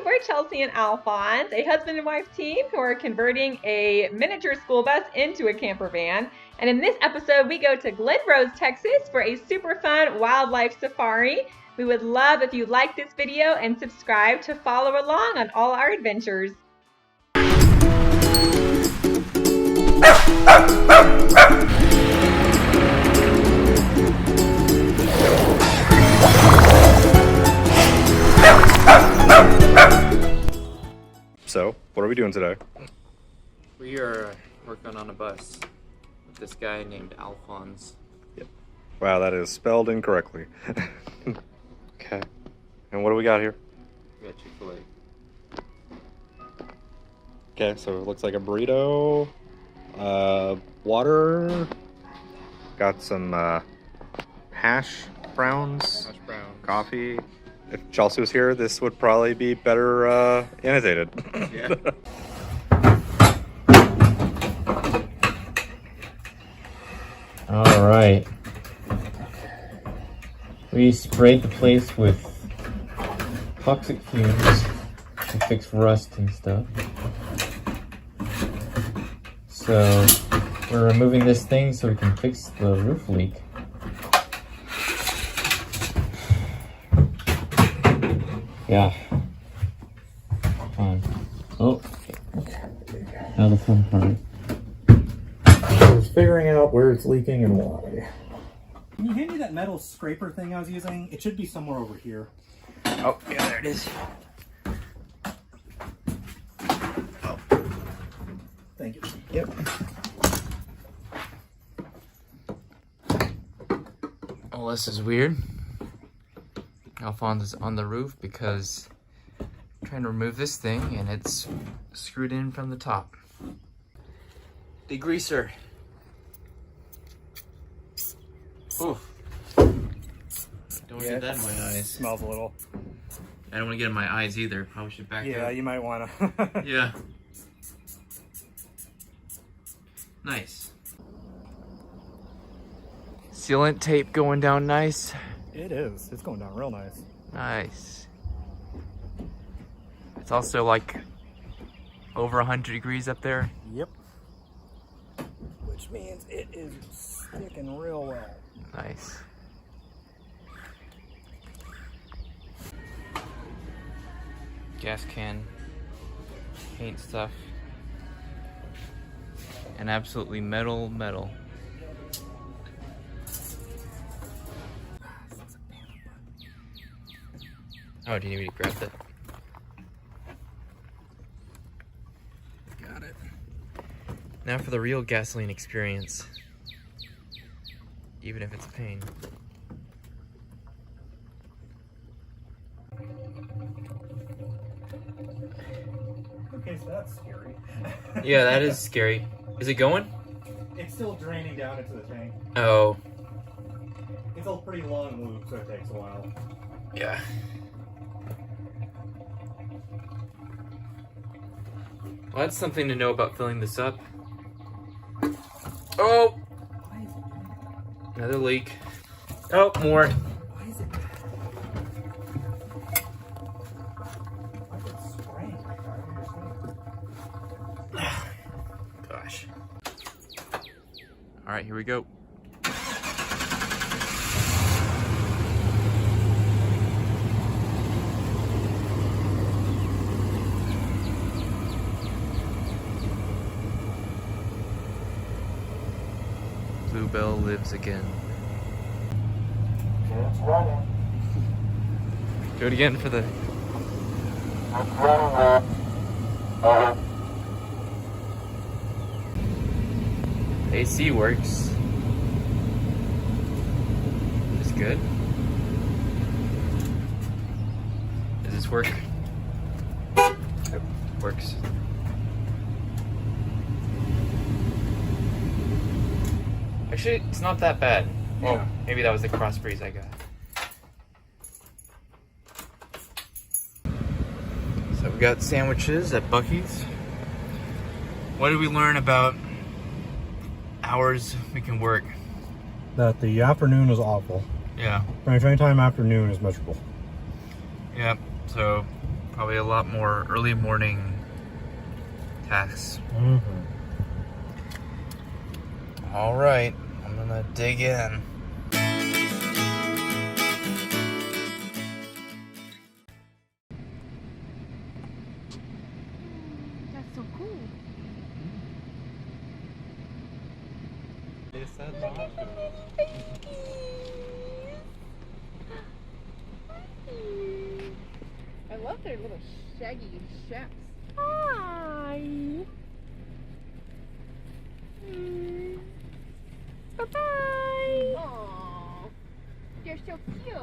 we're Chelsey and Alphonse, a husband and wife team who are converting a miniature school bus into a camper van. And in this episode, we go to Glen Rose, Texas for a super fun wildlife safari. We would love if you like this video and subscribe to follow along on all our adventures. So, what are we doing today? We are working on a bus with this guy named Alphonse. Yep. Wow, that is spelled incorrectly. Okay. And what do we got here? We got Chick-fil-A. Okay, so it looks like a burrito, water, got some hash browns, coffee. If Chelsey was here, this would probably be better annotated. Yeah. All right. We sprayed the place with toxic fumes to fix rust and stuff. So we're removing this thing so we can fix the roof leak. Yeah. Fun. Oh. Now the fun part. Is figuring out where it's leaking and why. Can you hand me that metal scraper thing I was using? It should be somewhere over here. Oh, yeah, there it is. Oh. Thank you. Yep. Well, this is weird. Alphonse is on the roof because I'm trying to remove this thing and it's screwed in from the top. Degreaser. Oof. Don't want to get that in my eyes. Smells a little. I don't want to get in my eyes either. Probably should back Yeah, up. you might want to. Yeah. Nice. Sealant tape going down nice. It is. It's going down real nice. Nice. It's also like over 100 degrees up there. Yep. Which means it is sticking real well. Nice. Gas can, paint stuff, and absolutely metal. Oh, do you need me to grab that? Got it. Now for the real gasoline experience. Even if it's a pain. Okay, so that's scary. Yeah, that is scary. Is it going? It's still draining down into the tank. Oh. It's a pretty long loop, so it takes a while. Yeah. Well, that's something to know about filling this up. Oh! Another leak. Oh, more. Why is it? Why is it spraying like that? I don't understand. Gosh. Alright, here we go. Blue Belle lives again. It's running. Do it again for the... It's running. AC works. It's good. Does this work? Yep, works. Actually, it's not that bad. Well, maybe that was the cross breeze I got. So we got sandwiches at Buc-ee's. What did we learn about hours we can work? That the afternoon is awful. Yeah. Anytime afternoon is miserable. Yeah. So Probably a lot more early morning tasks. All right, I'm gonna dig in. That's so cool. I love their little shaggy chaps. Hi. Bye-bye. Aww. They're so cute.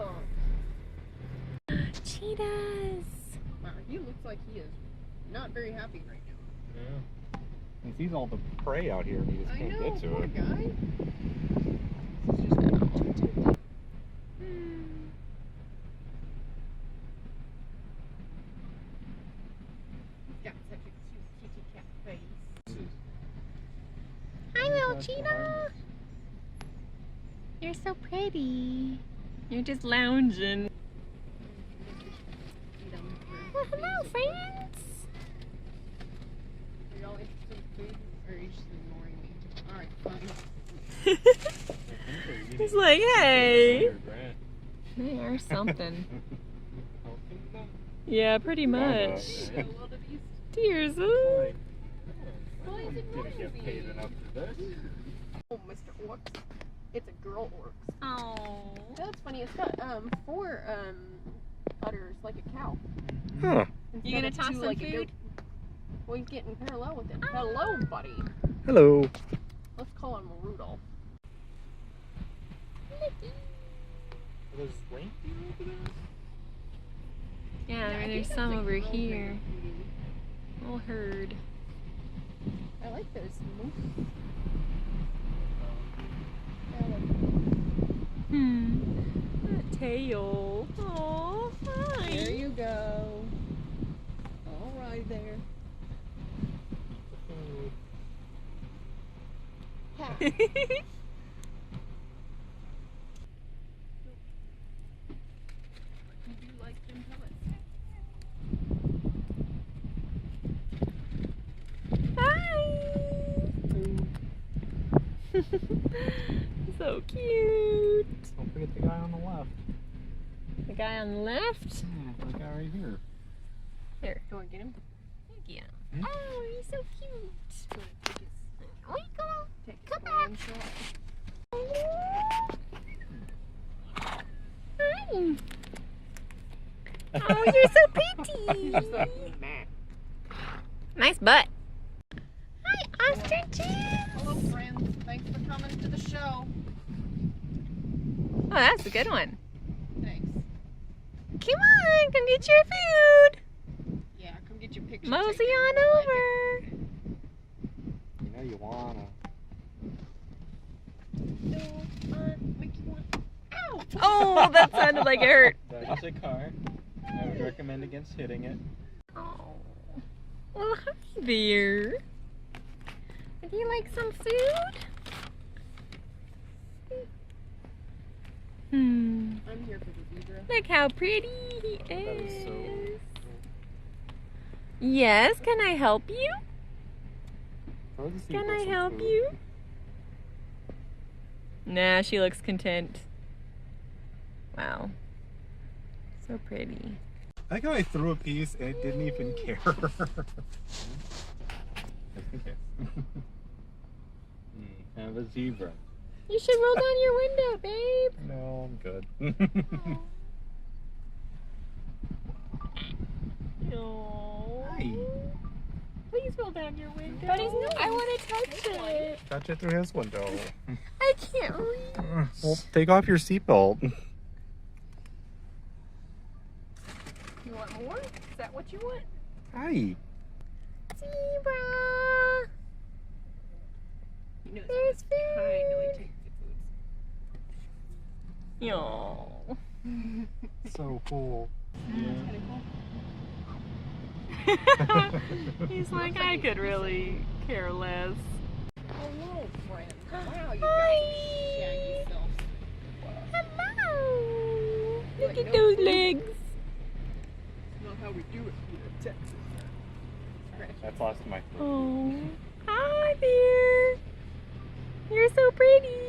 Cheetahs. Wow, he looks like he is not very happy right now. Yeah. He sees all the prey out here and he just can't get to poor it. guy. He's got such a cute kitty cat face. Hi, little cheetah. You're so pretty. You're just lounging. Well, hello, friends. Are y'all interested in food, or are you just ignoring me? Alright, fine. He's like, hey. They are something. Yeah, pretty much. Tears. Well, he's ignoring me. Oh, Mr. Orcs. It's a girl orc. Oh. That's funny. It's got 4 udders like a cow. Huh. You gonna Instead of toss 2 some like a food? goat. Well, he's getting parallel with it. Hello, buddy. Hello. Let's call him Rudolph. Yeah, I there's think some that's a over girl here. bear. Little herd. I like those moose. That tail. Oh, hi. There you go. All right there. You do like them Hi. So cute. Don't forget the guy on the left. The guy on the left? Yeah, the guy right here. Here. You want to get him? Yeah. Hmm? Oh, he's so cute. Take his Come land shot. Hi. Oh, you're so pretty. Nice butt. Hi, ostriches. Hello, friends. Thanks for coming to the show. Oh, that's a good one. Thanks. Come on, come get your food. Yeah, come get your picture. Mosey taken. on You'll like over. You know you wanna. Ow! Oh, that sounded like it hurt. That's a car. I would recommend against hitting it. Oh. Well, hi there. Would you like some food? I'm here for the zebra. Look how pretty he That is so is. Yes, can I help you? Can I help you? Nah, she looks content. Wow. So pretty. I think I threw a piece and it didn't even care. Have a zebra. You should roll down your window, babe. No, I'm good. No. Hi. Please roll down your window. But he's not. I want to touch it. Touch it through his window. I can't reach. Well, take off your seatbelt. You want more? Is that what you want? Hi. Zebra. You know, There's kindly food. take the food. Yo. So cool. Kinda cool. He's like, I could really care less. Hello, friend. Wow, you Hi. got shaggy self. Hello. Look Like, at no those food? legs. Not how we do it here in Texas. That's lost my. Oh, hi there. You're so pretty.